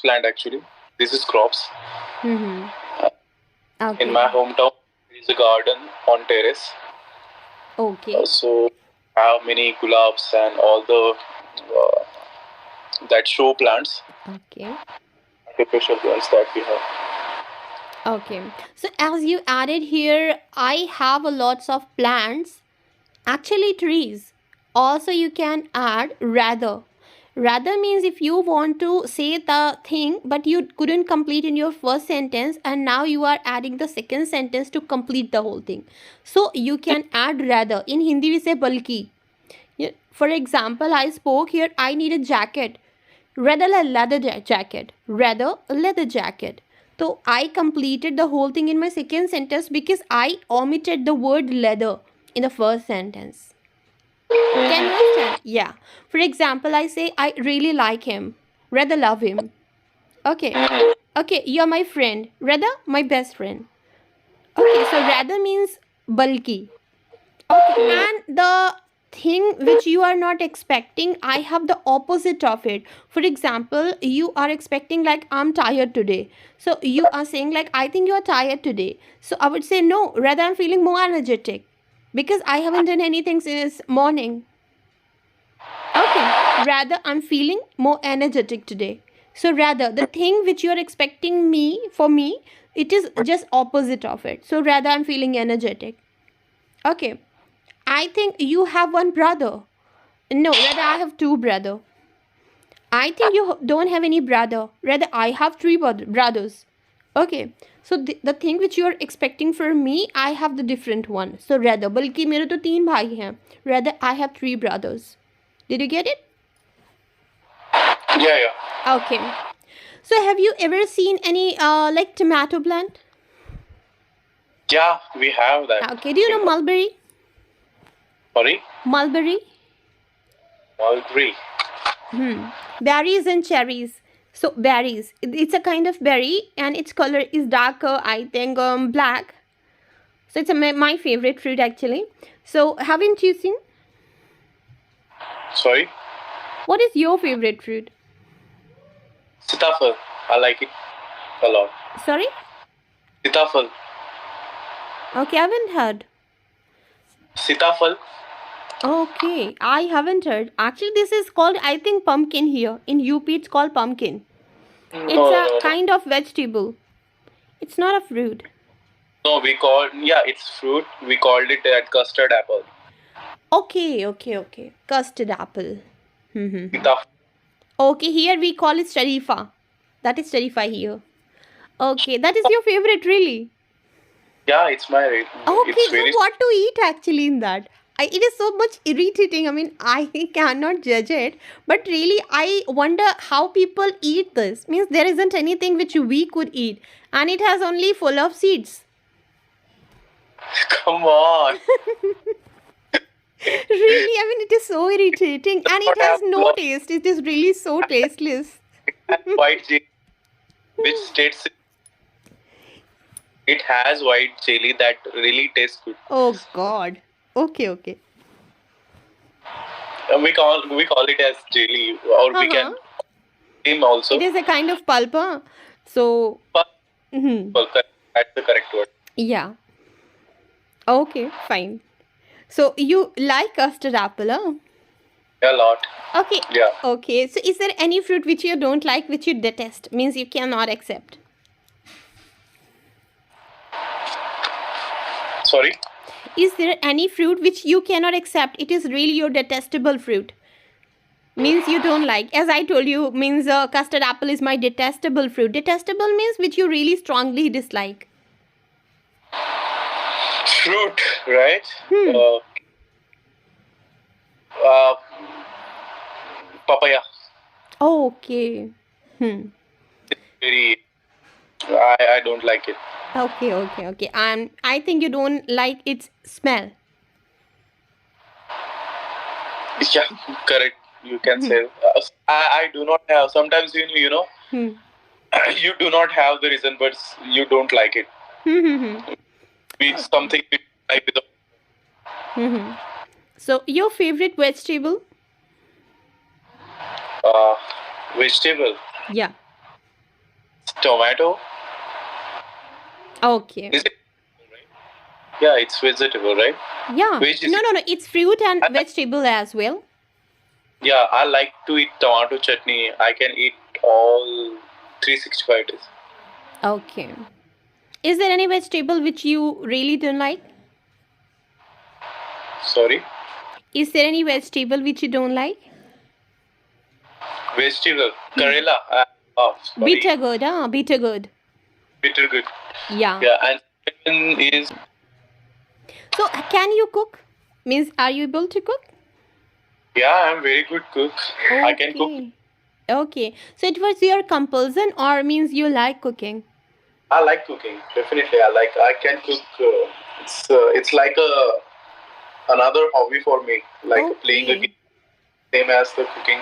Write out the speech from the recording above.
plant actually. This is crops. Mm-hmm. In Okay. my hometown, there is a garden on terrace. Okay. So I have many gulabs and all the that show plants, Okay. artificial plants that we have. Okay. So as you added here, I have a lots of plants. Actually, trees. Also, you can add rather. Rather means if you want to say the thing but you couldn't complete in your first sentence and now you are adding the second sentence to complete the whole thing. So you can add rather. In Hindi we say bulky. For example, I spoke here, I need a jacket. Rather a leather jacket. Rather a leather jacket. So I completed the whole thing in my second sentence because I omitted the word leather in the first sentence. Can you understand? Yeah. For example, I say I really like him. Rather love him. Okay. Okay, you're my friend. Rather my best friend. Okay, so rather means bulky. Okay, and the thing which you are not expecting, I have the opposite of it. For example, you are expecting like I'm tired today. So you are saying like I think you are tired today. So I would say no, rather I'm feeling more energetic because I haven't done anything since morning. Okay, rather I'm feeling more energetic today. So rather the thing which you're expecting me for me, it is just opposite of it. So rather I'm feeling energetic. Okay, I think you have one brother. No, rather I have two brother. I think you don't have any brother. Rather I have three brothers. Okay, so the thing which you are expecting from me, I have the different one. So rather, बल्कि मेरे तो तीन भाई हैं. Rather I have three brothers. Did you get it? Yeah, yeah. Okay. So have you ever seen any like tomato plant? Yeah, we have that. Okay. Do you know mulberry? Sorry? Mulberry? Mulberry. Berries and cherries. So berries. It's a kind of berry and its color is darker, I think black. So it's my favorite fruit actually. So haven't you seen? Sorry? What is your favorite fruit? Sitafal. I like it a lot. Sorry? Sitafal. Okay, I haven't heard. Sitafal. Okay, I haven't heard. Actually, this is called, I think, pumpkin here. In UP, it's called pumpkin. It's a kind of vegetable. It's not a fruit. No, it's fruit. We called it that custard apple. Okay. Custard apple. Sitafal. Okay, here we call it sharifa. That is sharifa here. Okay, that is your favorite, really? Yeah, it's my. Okay, It's so very. what to eat actually in that? It is so much irritating. I mean, I cannot judge it, but really, I wonder how people eat this. Means there isn't anything which we could eat, and it has only full of seeds. Come on. Really, I mean, it is so irritating, and it has no taste. It is really so tasteless. White chili. Which states it has white chili that really tastes good. Oh God. Okay. We call it as jelly, or we can steam also. It is a kind of pulp, huh? So. That's the correct word. Yeah. Okay, fine. So you like custard apple, huh? A lot. Okay. Yeah. Okay. So is there any fruit which you don't like, which you detest? Means you cannot accept. Sorry? Is there any fruit which you cannot accept? It is really your detestable fruit. Means you don't like. As I told you, means custard apple is my detestable fruit. Detestable means which you really strongly dislike. Fruit, right? Papaya. Okay. Very. I don't like it. Okay. I think you don't like its smell. Yeah, correct. You can say. I do not have. Sometimes you know. You do not have the reason, but you don't like it. It's something you like with So your favorite vegetable? vegetable. Yeah. tomato. Okay. Is it? Yeah, it's vegetable, right? Yeah. Which is No, it's fruit and vegetable as well. Yeah, I like to eat tomato chutney. I can eat all 365 days. Okay. Is there any vegetable which you really don't like? Sorry? Is there any vegetable which you don't like? Vegetable. Karela. Sorry. Bitter good, bitter good. Bitter good. Yeah. Yeah, and second is So, can you cook? Means, are you able to cook? yeah, I'm very good cook. I can cook. Okay. Okay. So, it was your compulsion or means you like cooking? I like cooking. Definitely, I can cook. It's like another hobby for me, like playing a Okay. game, same as the cooking.